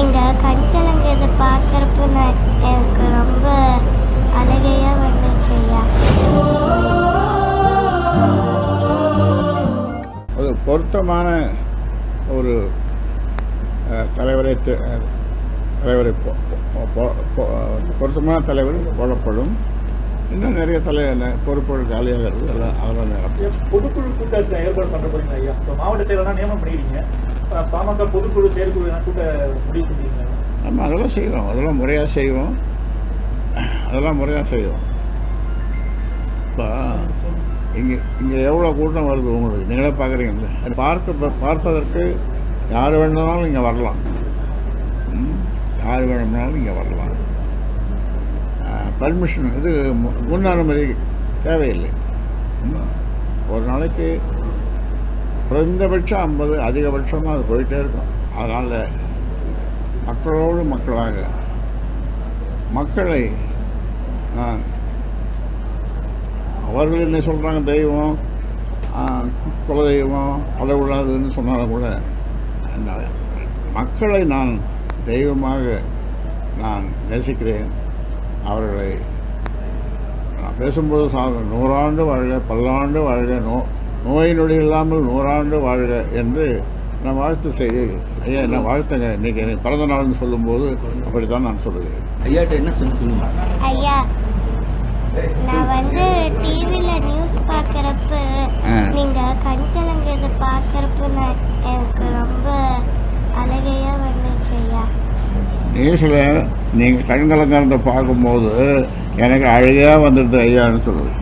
நீங்கள் கண் கலங்கிறத பார்க்குறப்ப எனக்கு ரொம்ப அழகையாக வந்துச்சு ஐயா. ஒரு பொருத்தமான ஒரு தலைவரை பொருத்தமான தலைவர் போடப்படும். இன்னும் நிறைய பொறுப்புகள் காலியாக இருக்குது. அதெல்லாம் பொதுக்குழு கூட்டத்தை ஏற்பாடு பண்ண போறீங்க ஐயா. இப்போ மாவட்ட செயலெல்லாம் நியமனம் பண்ணிடுறீங்க. பாமக பொதுக்குழு செயற்குழு கூட்ட முடிவு செஞ்சீங்க. நம்ம அதெல்லாம் செய்வோம். அதெல்லாம் முறையாக செய்வோம். இப்போ இங்கே எவ்வளோ கூட்டம் வருது உங்களுக்கு நீங்களே பார்க்குறீங்கல்ல. அது பார்ப்பதற்கு யார் வேணும்னாலும் இங்கே வரலாம். யார் வேணும்னாலும் இங்கே வரலாம். பர்மிஷன் இது முன் அனுமதி தேவையில்லை. ஒரு நாளைக்கு குறைந்தபட்சம் 50, அதிகபட்சமாக அது போயிட்டே இருக்கும். அதனால் மக்களோடு மக்களாக மக்களை நான் அவர்கள் என்ன சொல்கிறாங்க, தெய்வம் குலதெய்வம் கடவுளாதுன்னு சொன்னாலும் கூட அந்த மக்களை நான் தெய்வமாக நான் நேசிக்கிறேன். அவர்களை நான் பேசும்போது 100 ஆண்டு வாழ்க, 10 ஆண்டு வாழ்க, நோய் நொடி இல்லாமல் 100 ஆண்டு வாழ்க என்று நான் வாழ்த்து செய்து ஐயா நான் வாழ்த்துங்க. இன்றைக்கி எனக்கு பிறந்த நாள்னு சொல்லும்போது அப்படித்தான் நான் சொல்லுகிறேன். ஐயாட்ட என்ன சொல்லுங்க ஐயா, நான் டிவியில் நியூஸ் பார்க்குறப்ப நீங்கள் கண் கலங்கிறத பார்க்குறப்ப எனக்கு ரொம்ப அழகையாக வந்துச்சு ஐயா. நியூஸில் நீங்கள் கண் கலங்கிறத பார்க்கும்போது எனக்கு அழகாக வந்துடுது ஐயான்னு சொல்லுவேன்.